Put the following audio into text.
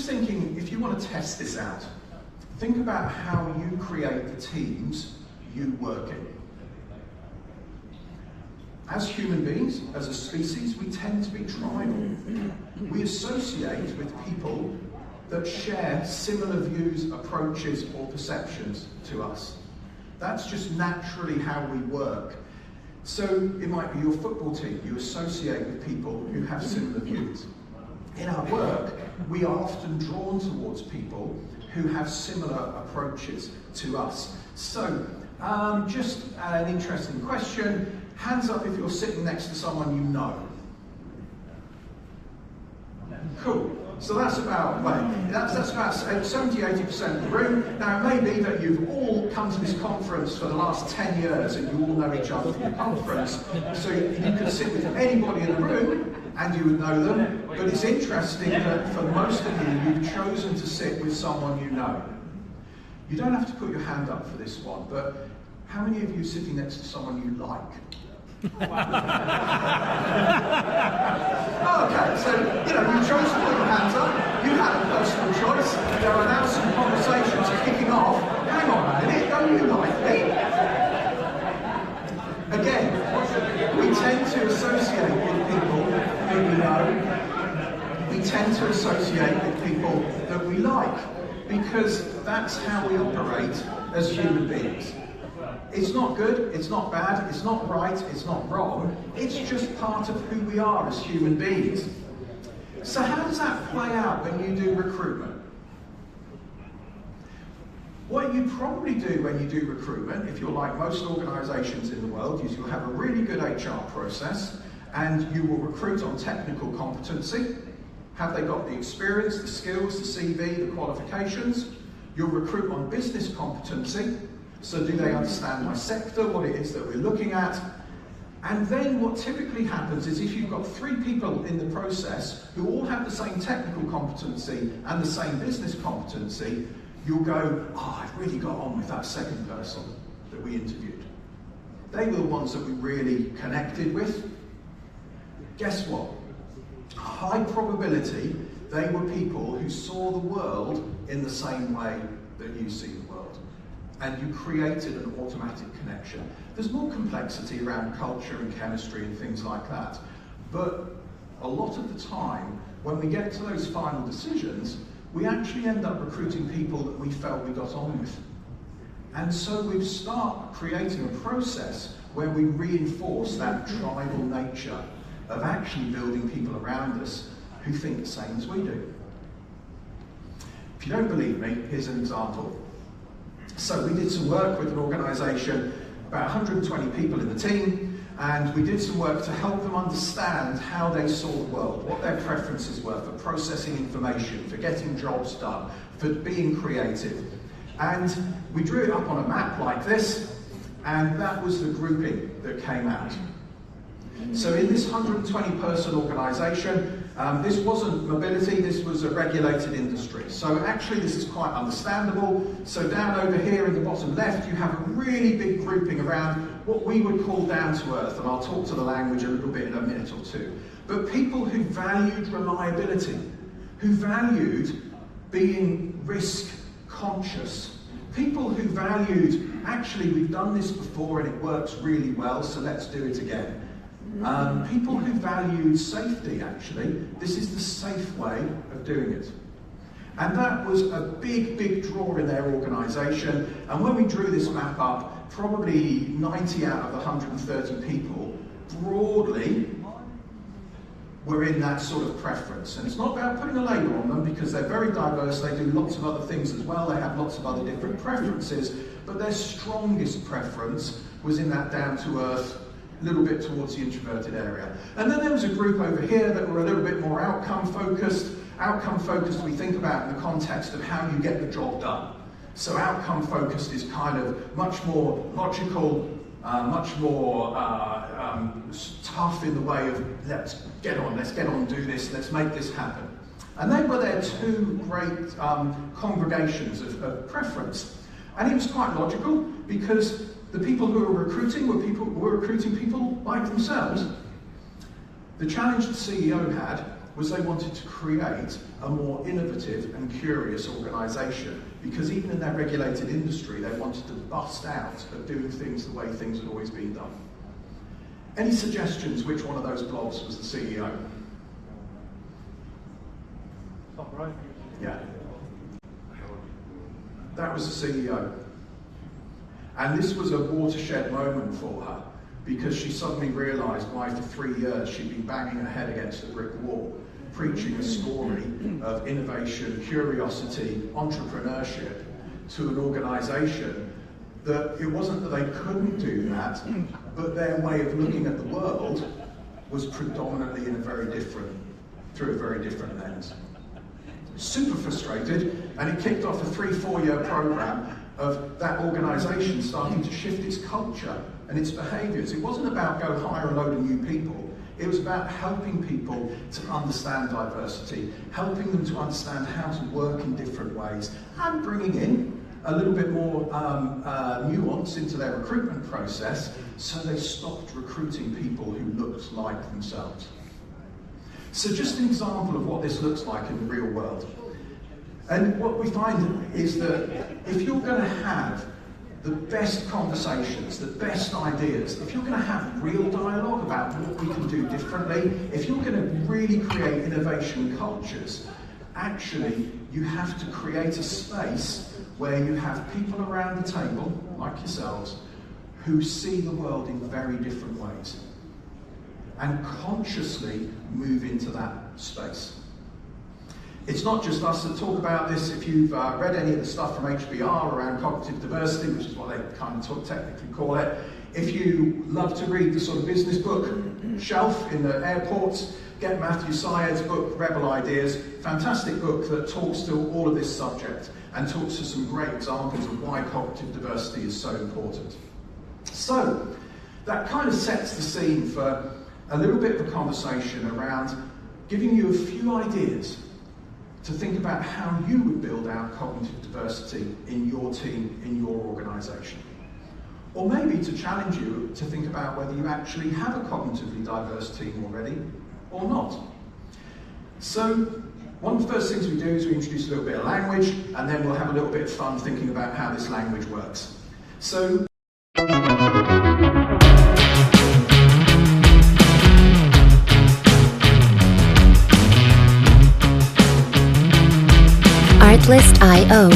just thinking, if you want to test this out, think about how you create the teams you work in. As human beings, as a species, we tend to be tribal. We associate with people that share similar views, approaches, or perceptions to us. That's just naturally how we work. So it might be your football team. You associate with people who have similar views. In our work, we are often drawn towards people who have similar approaches to us. So, just an interesting question. Hands up if you're sitting next to someone you know. Cool. So that's about, well, that's about 70–80% of the room. Now, it may be that you've all come to this conference for the last 10 years and you all know each other from the conference. So you could sit with anybody in the room and you would know them. But it's interesting that for most of you, you've chosen to sit with someone you know. You don't have to put your hand up for this one, but how many of you are sitting next to someone you like? Okay, so, you chose to put your hands up, you had a personal choice, there are now some conversations kicking off. Hang on a minute, don't you like me? Again, we tend to associate with people who we know, we tend to associate with people that we like, because that's how we operate as human beings. It's not good, it's not bad, it's not right, it's not wrong. It's just part of who we are as human beings. So how does that play out when you do recruitment? What you probably do when you do recruitment, if you're like most organisations in the world, is you'll have a really good HR process and you will recruit on technical competency. Have they got the experience, the skills, the CV, the qualifications? You'll recruit on business competency. So do they understand my sector, what it is that we're looking at? And then what typically happens is if you've got 3 people in the process who all have the same technical competency and the same business competency, you'll go, oh, I've really got on with that second person that we interviewed. They were the ones that we really connected with. Guess what? High probability, they were people who saw the world in the same way that you see the world. And you created an automatic connection. There's more complexity around culture and chemistry and things like that. But a lot of the time, when we get to those final decisions, we actually end up recruiting people that we felt we got on with. And so we start creating a process where we reinforce that tribal nature of actually building people around us who think the same as we do. If you don't believe me, here's an example. So we did some work with an organisation, about 120 people in the team, and we did some work to help them understand how they saw the world, what their preferences were for processing information, for getting jobs done, for being creative. And we drew it up on a map like this, and that was the grouping that came out. So in this 120-person organisation, this wasn't mobility, this was a regulated industry. So actually this is quite understandable. So down over here in the bottom left, you have a really big grouping around what we would call down to earth, and I'll talk to the language a little bit in a minute or two. But people who valued reliability, who valued being risk conscious, people who valued, actually we've done this before and it works really well, so let's do it again. People who valued safety, actually, this is the safe way of doing it. And that was a big, big draw in their organisation. And when we drew this map up, probably 90 out of the 130 people broadly were in that sort of preference. And it's not about putting a label on them because they're very diverse, they do lots of other things as well, they have lots of other different preferences, but their strongest preference was in that down-to-earth, a little bit towards the introverted area. And then there was a group over here that were a little bit more outcome focused. Outcome focused we think about in the context of how you get the job done. So outcome focused is kind of much more logical, much more tough in the way of let's get on, do this, let's make this happen. And they were their 2 great congregations of preference. And it was quite logical because the people who were recruiting were recruiting people like themselves. The challenge the CEO had was they wanted to create a more innovative and curious organisation, because even in their regulated industry, they wanted to bust out of doing things the way things had always been done. Any suggestions which one of those blogs was the CEO? Right. Yeah. That was the CEO. And this was a watershed moment for her, because she suddenly realised why for 3 years she'd been banging her head against a brick wall, preaching a story of innovation, curiosity, entrepreneurship to an organisation that it wasn't that they couldn't do that, but their way of looking at the world was predominantly in through a very different lens. Super frustrated, and it kicked off a 3-4 year program of that organisation starting to shift its culture and its behaviours. It wasn't about go hire a load of new people. It was about helping people to understand diversity, helping them to understand how to work in different ways, and bringing in a little bit more nuance into their recruitment process, so they stopped recruiting people who looked like themselves. So just an example of what this looks like in the real world. And what we find is that if you're going to have the best conversations, the best ideas, if you're going to have real dialogue about what we can do differently, if you're going to really create innovation cultures, actually you have to create a space where you have people around the table, like yourselves, who see the world in very different ways, and consciously move into that space. It's not just us that talk about this. If you've read any of the stuff from HBR around cognitive diversity, which is what they kind of technically call it, if you love to read the sort of business book shelf in the airports, get Matthew Syed's book, Rebel Ideas, fantastic book that talks to all of this subject and talks to some great examples of why cognitive diversity is so important. So, that kind of sets the scene for a little bit of a conversation around giving you a few ideas to think about how you would build out cognitive diversity in your team, in your organisation. Or maybe to challenge you to think about whether you actually have a cognitively diverse team already or not. So, one of the first things we do is we introduce a little bit of language, and then we'll have a little bit of fun thinking about how this language works. So, Artlist.io